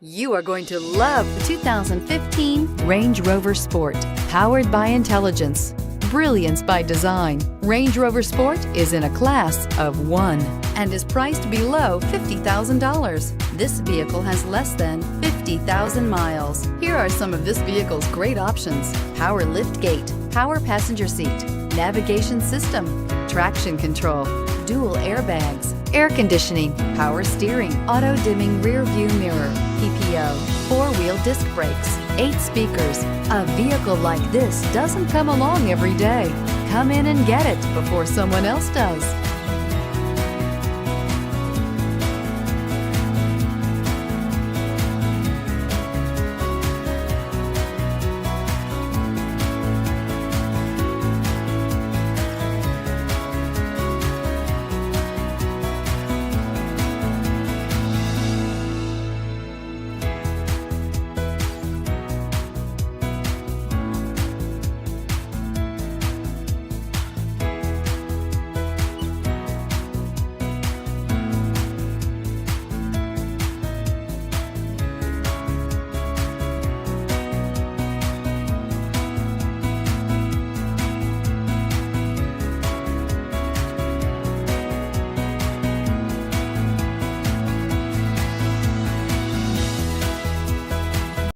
You are going to love the 2015 Range Rover Sport. Powered by intelligence, brilliance by design, Range Rover Sport is in a class of one and is priced below $50,000. This vehicle has less than 50,000 miles. Here are some of this vehicle's great options: power liftgate, power passenger seat, navigation system, traction control, dual airbags, air conditioning, power steering, auto dimming rear view mirror, PPO, four-wheel disc brakes, 8 speakers. A vehicle like this doesn't come along every day. Come in and get it before someone else does.